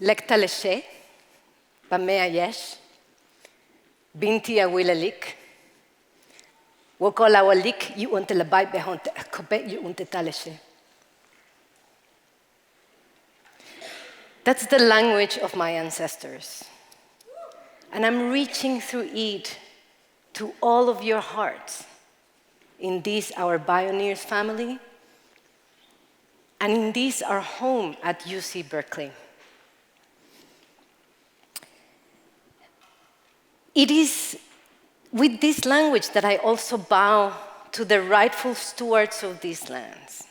Lektaleshe, Pamea Yesh, Binti Awilalik, Wokola Walik, you unte la bai behonte, kobe you unte taleshe. That's the language of my ancestors. And I'm reaching through it to all of your hearts in this, our Bioneers family, and in this, our home at UC Berkeley. It is with this language that I also bow to the rightful stewards of these lands.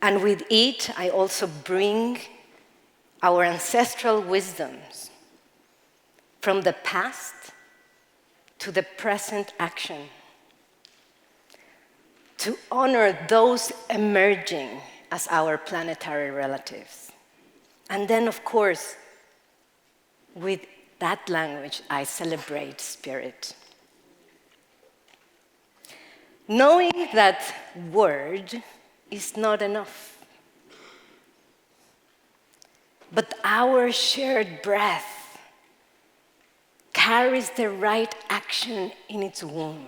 And with it, I also bring our ancestral wisdoms from the past to the present action, to honor those emerging as our planetary relatives. And then, of course, with that language, I celebrate spirit. Knowing that word is not enough, but our shared breath carries the right action in its womb.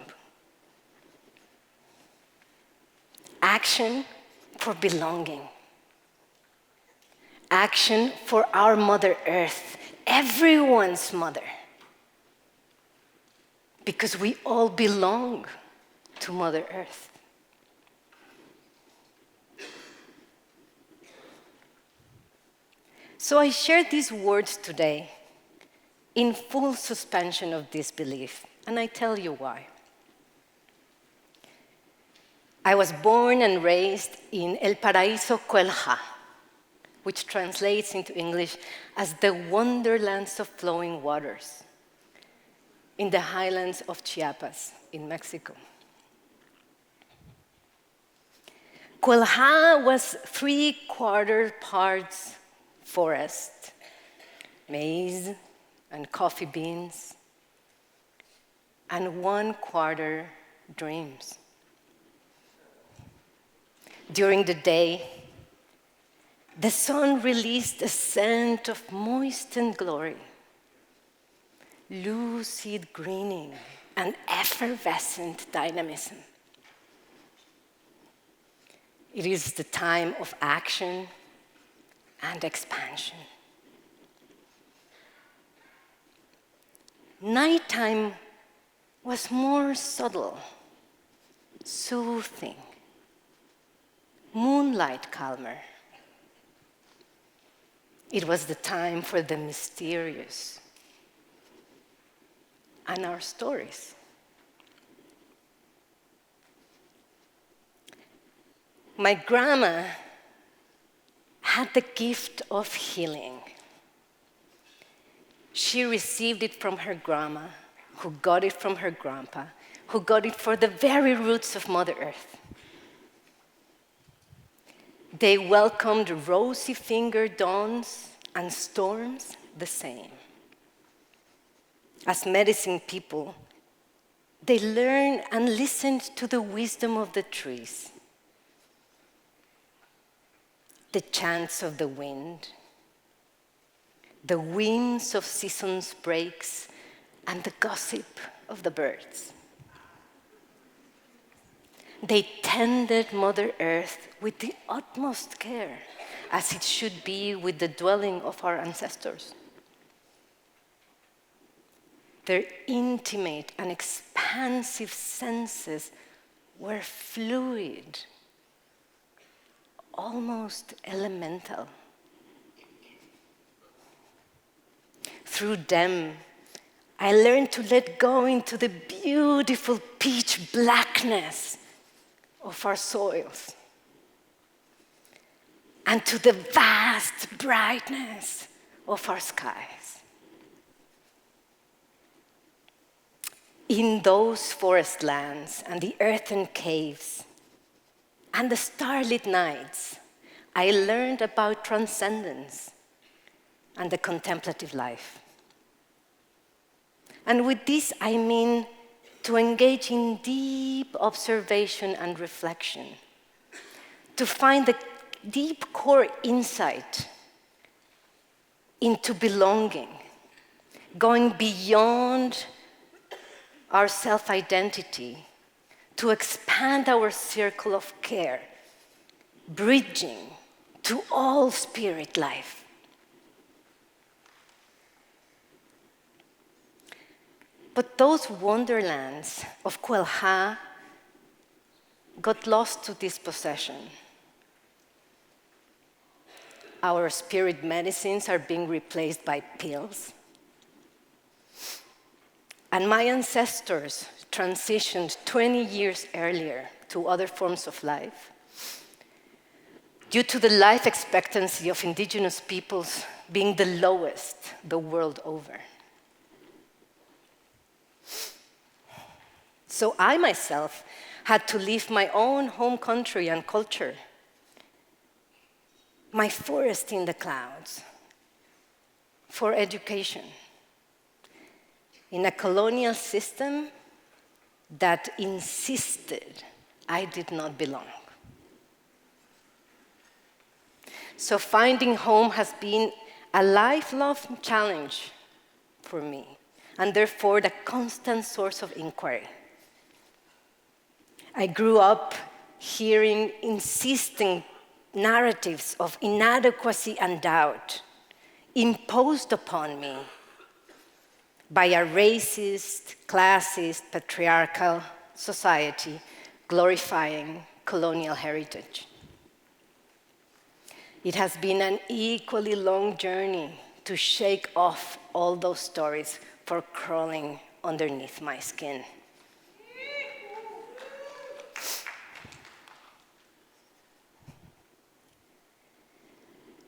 Action for belonging. Action for our Mother Earth, everyone's mother. Because we all belong to Mother Earth. So I share these words today in full suspension of disbelief, and I tell you why. I was born and raised in El Paraíso Cuelja, which translates into English as the wonderlands of flowing waters, in the highlands of Chiapas in Mexico. Cuelja was 3/4 parts forest, maize and coffee beans, and 1/4 dreams. During the day, the sun released a scent of moistened glory, lucid greening, and effervescent dynamism. It is the time of action and expansion. Nighttime was more subtle, soothing, moonlight calmer. It was the time for the mysterious and our stories. My grandma had the gift of healing. She received it from her grandma, who got it from her grandpa, who got it for the very roots of Mother Earth. They welcomed rosy-fingered dawns and storms the same. As medicine people, they learned and listened to the wisdom of the trees, the chants of the wind, the whims of seasons breaks, and the gossip of the birds. They tended Mother Earth with the utmost care, as it should be with the dwelling of our ancestors. Their intimate and expansive senses were fluid, almost elemental. Through them, I learned to let go into the beautiful pitch blackness of our soils and to the vast brightness of our skies. In those forest lands and the earthen caves and the starlit nights, I learned about transcendence and the contemplative life. And with this, I mean to engage in deep observation and reflection, to find the deep core insight into belonging, going beyond our self-identity to expand our circle of care, bridging to all spirit life. But those wonderlands of Cuelha got lost to dispossession. Our spirit medicines are being replaced by pills. And my ancestors transitioned 20 years earlier to other forms of life due to the life expectancy of indigenous peoples being the lowest the world over. So I myself had to leave my own home country and culture, my forest in the clouds, for education in a colonial system that insisted I did not belong. So finding home has been a lifelong challenge for me, and therefore the constant source of inquiry. I grew up hearing insisting narratives of inadequacy and doubt imposed upon me by a racist, classist, patriarchal society glorifying colonial heritage. It has been an equally long journey to shake off all those stories for crawling underneath my skin.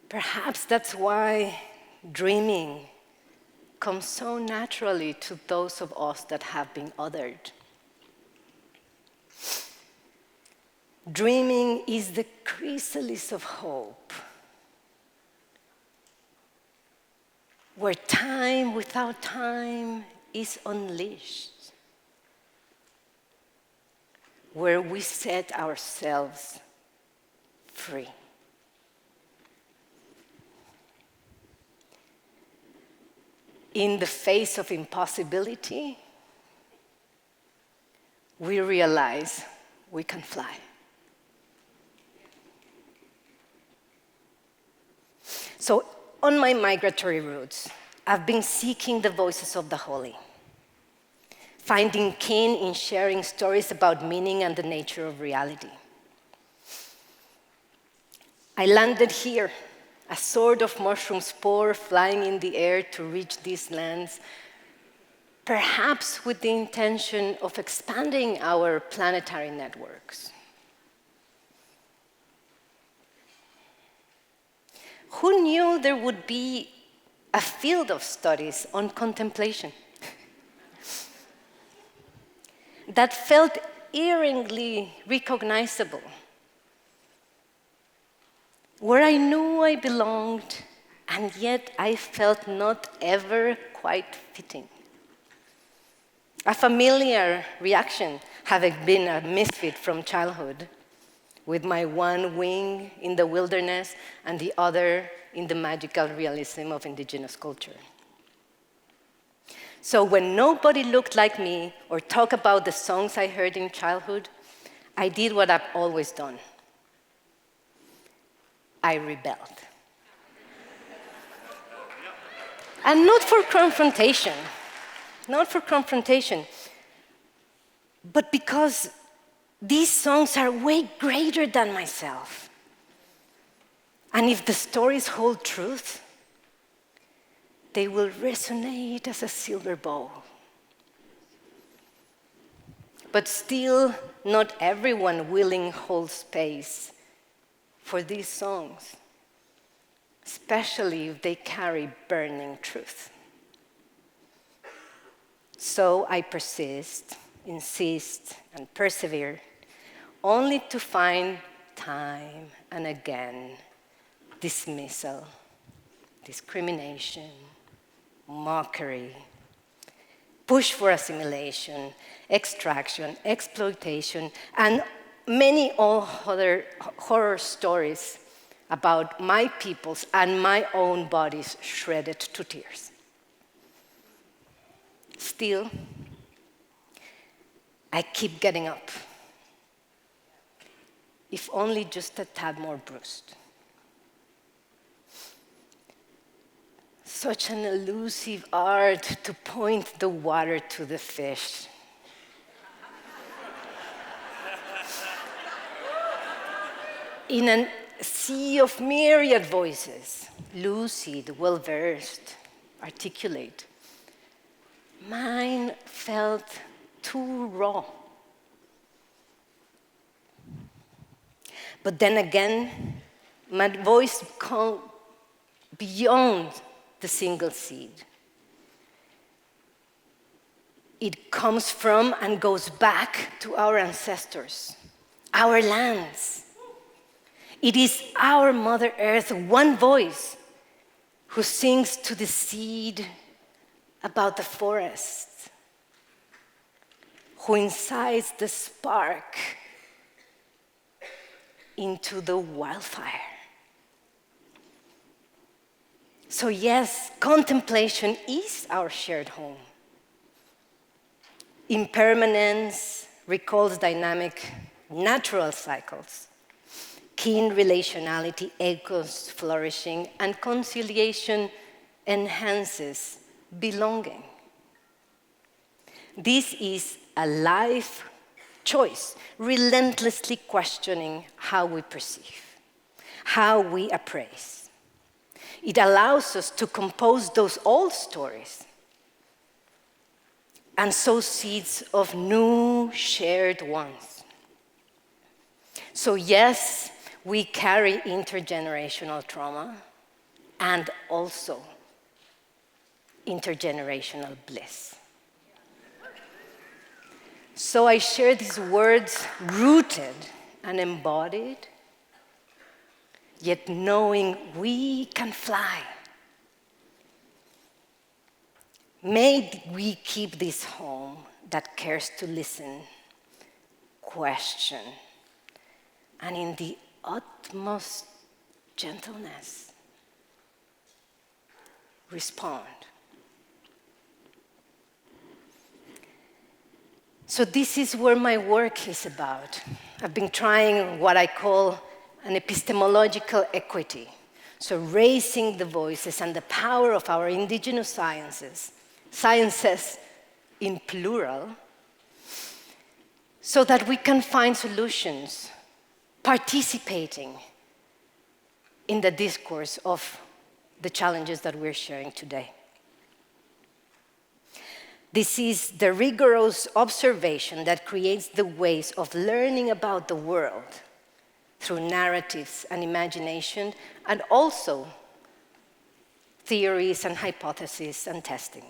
Perhaps that's why dreaming comes so naturally to those of us that have been othered. Dreaming is the chrysalis of hope, where time without time is unleashed, where we set ourselves free. In the face of impossibility, we realize we can fly. So on my migratory routes, I've been seeking the voices of the holy, finding kin in sharing stories about meaning and the nature of reality. I landed here, a sort of mushroom spore flying in the air to reach these lands, perhaps with the intention of expanding our planetary networks. Who knew there would be a field of studies on contemplation that felt eerily recognizable, where I knew I belonged, and yet I felt not ever quite fitting? A familiar reaction, having been a misfit from childhood, with my one wing in the wilderness and the other in the magical realism of indigenous culture. So when nobody looked like me or talked about the songs I heard in childhood, I did what I've always done. I rebelled. And not for confrontation, but because these songs are way greater than myself. And if the stories hold truth, they will resonate as a silver bowl. But still, not everyone willing holds space for these songs, especially if they carry burning truth. So I persist, insist, and persevere, only to find time and again dismissal, discrimination, mockery, push for assimilation, extraction, exploitation, and many other horror stories about my peoples and my own bodies shredded to tears. Still, I keep getting up, if only just a tad more bruised. Such an elusive art to point the water to the fish. In a sea of myriad voices, lucid, well-versed, articulate, mine felt too raw. But then again, my voice called beyond the single seed. It comes from and goes back to our ancestors, our lands. It is our Mother Earth, one voice, who sings to the seed about the forest, who incites the spark into the wildfire. So yes, contemplation is our shared home. Impermanence recalls dynamic natural cycles. Keen relationality echoes flourishing, and conciliation enhances belonging. This is a life choice, relentlessly questioning how we perceive, how we appraise. It allows us to compose those old stories and sow seeds of new shared ones. So yes, we carry intergenerational trauma and also intergenerational bliss. So I share these words rooted and embodied, yet knowing we can fly. May we keep this home that cares to listen, question, and in the utmost gentleness, respond. So this is where my work is about. I've been trying what I call an epistemological equity. So raising the voices and the power of our indigenous sciences in plural, so that we can find solutions, participating in the discourse of the challenges that we're sharing today. This is the rigorous observation that creates the ways of learning about the world through narratives and imagination, and also theories and hypotheses and testing.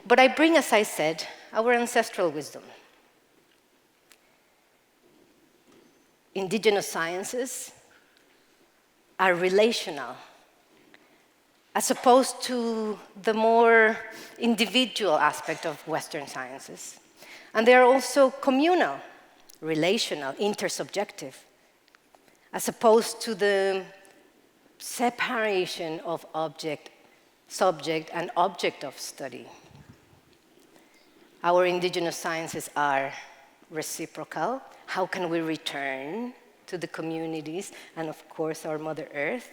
But I bring, as I said, our ancestral wisdom. Indigenous sciences are relational, as opposed to the more individual aspect of Western sciences. And they are also communal, relational, intersubjective, as opposed to the separation of subject, and object of study. Our indigenous sciences are reciprocal. How can we return to the communities and, of course, our Mother Earth,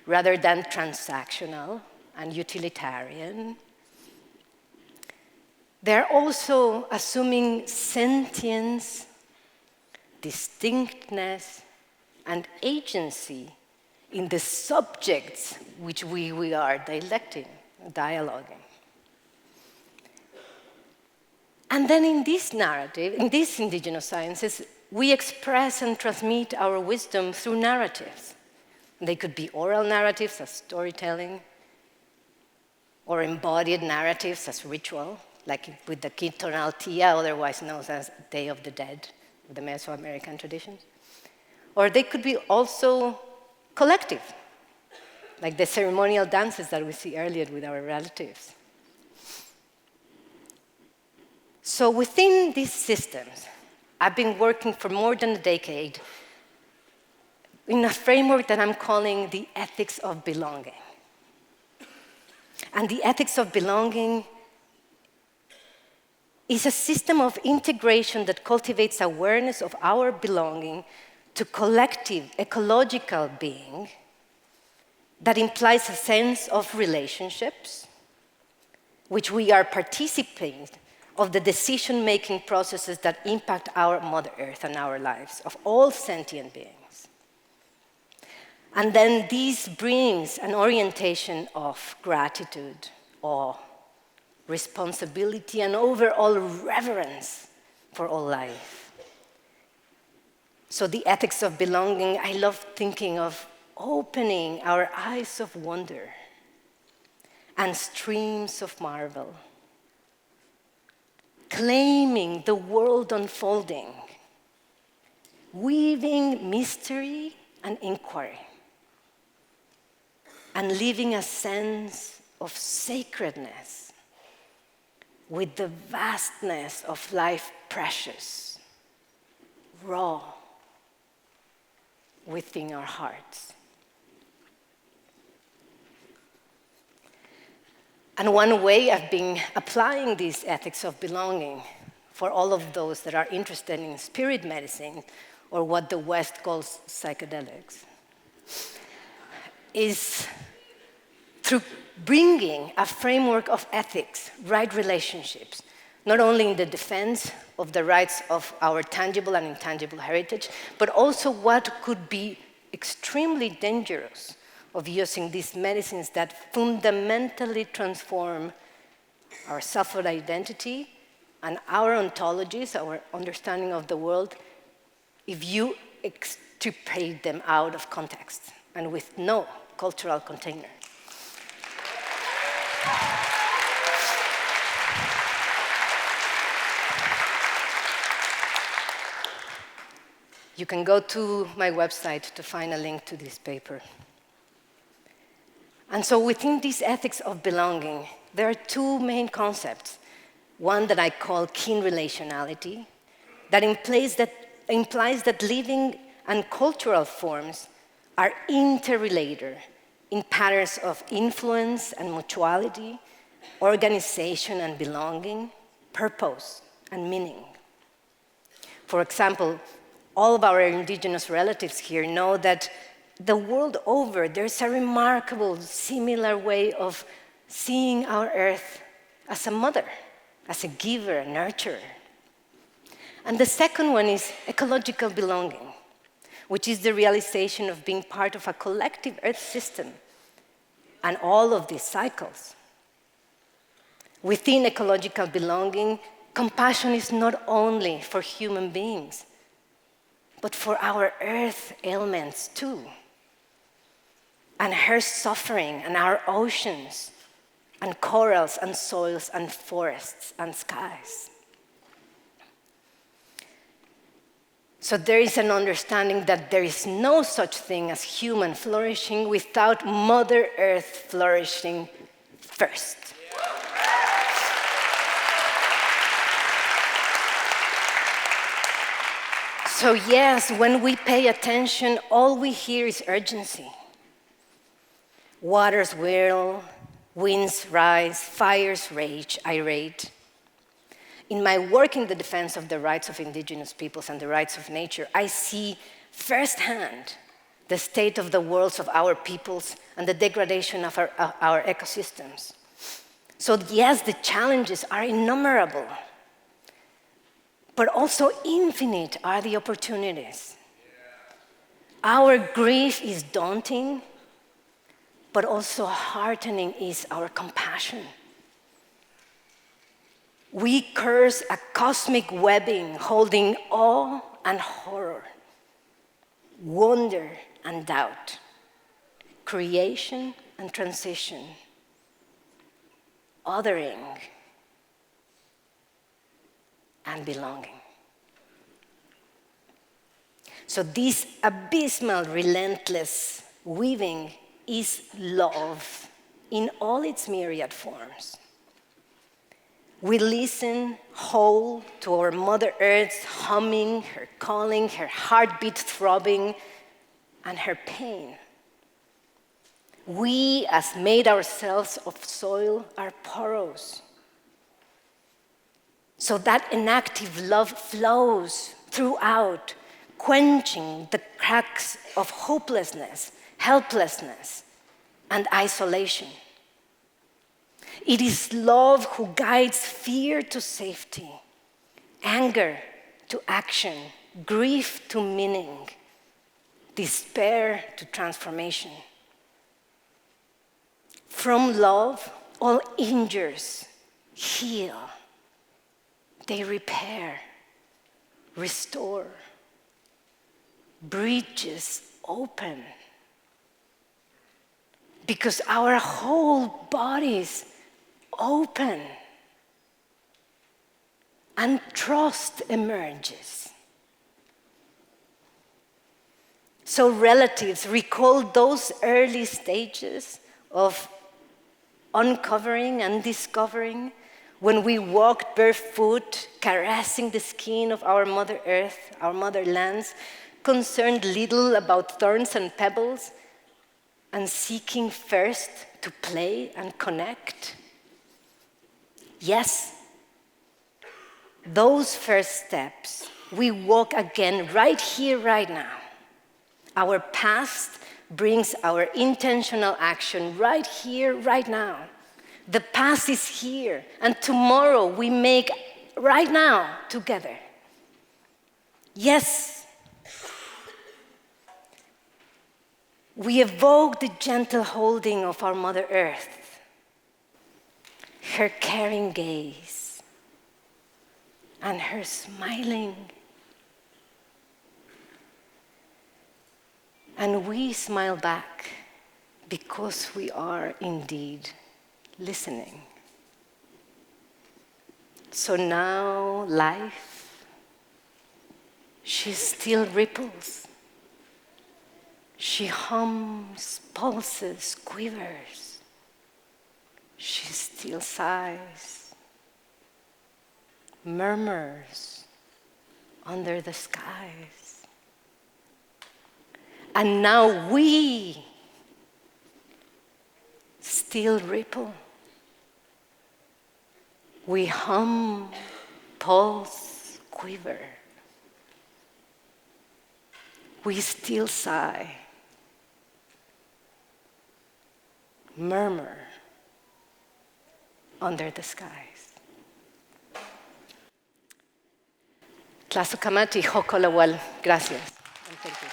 rather than transactional and utilitarian? They're also assuming sentience, distinctness, and agency in the subjects which we are dialoguing. And then in this narrative, in these indigenous sciences, we express and transmit our wisdom through narratives. They could be oral narratives as storytelling, or embodied narratives as ritual, like with the Quitonal Tia, otherwise known as Day of the Dead, the Mesoamerican traditions. Or they could be also collective, like the ceremonial dances that we see earlier with our relatives. So within these systems, I've been working for more than a decade in a framework that I'm calling the ethics of belonging. And the ethics of belonging is a system of integration that cultivates awareness of our belonging to collective ecological being that implies a sense of relationships, which we are participating of the decision-making processes that impact our Mother Earth and our lives, of all sentient beings. And then this brings an orientation of gratitude, awe, responsibility, and overall reverence for all life. So the ethics of belonging, I love thinking of opening our eyes of wonder and streams of marvel, claiming the world unfolding, weaving mystery and inquiry, and living a sense of sacredness with the vastness of life precious, raw, within our hearts. And one way I've been applying these ethics of belonging for all of those that are interested in spirit medicine, or what the West calls psychedelics, is through bringing a framework of ethics, right relationships, not only in the defense of the rights of our tangible and intangible heritage, but also what could be extremely dangerous of using these medicines that fundamentally transform our self-identity and our ontologies, our understanding of the world, if you extirpate them out of context and with no cultural container. You can go to my website to find a link to this paper. And so within these ethics of belonging, there are two main concepts. One that I call kin relationality, that implies that living and cultural forms are interrelated in patterns of influence and mutuality, organization and belonging, purpose and meaning. For example, all of our indigenous relatives here know that the world over, there's a remarkable, similar way of seeing our earth as a mother, as a giver, a nurturer. And the second one is ecological belonging, which is the realization of being part of a collective earth system and all of these cycles. Within ecological belonging, compassion is not only for human beings, but for our earth elements too, and her suffering, and our oceans, and corals, and soils, and forests, and skies. So there is an understanding that there is no such thing as human flourishing without Mother Earth flourishing first. So yes, when we pay attention, all we hear is urgency. Waters whirl, winds rise, fires rage, irate. In my work in the defense of the rights of indigenous peoples and the rights of nature, I see firsthand the state of the worlds of our peoples and the degradation of our ecosystems. So yes, the challenges are innumerable, but also infinite are the opportunities. Our grief is daunting, but also heartening is our compassion. We curse a cosmic webbing holding awe and horror, wonder and doubt, creation and transition, othering and belonging. So this abysmal, relentless weaving is love in all its myriad forms. We listen whole to our Mother Earth's humming, her calling, her heartbeat throbbing, and her pain. We, as made ourselves of soil, are porous. So that inactive love flows throughout, quenching the cracks of hopelessness, helplessness, and isolation. It is love who guides fear to safety, anger to action, grief to meaning, despair to transformation. From love, all injuries heal. They repair, restore, bridges open. Because our whole bodies open and trust emerges. So relatives recall those early stages of uncovering and discovering when we walked barefoot, caressing the skin of our Mother Earth, our motherlands, concerned little about thorns and pebbles, and seeking first to play and connect. Yes, those first steps, we walk again right here, right now. Our past brings our intentional action right here, right now. The past is here, and tomorrow we make right now together. Yes, we evoke the gentle holding of our Mother Earth, her caring gaze, and her smiling. And we smile back because we are indeed listening. So now life, she still ripples. She hums, pulses, quivers. She still sighs, murmurs under the skies. And now we still ripple. We hum, pulse, quiver. We still sigh, murmur under the skies. Tlazocamati, Jocolawal. Gracias. And thank you.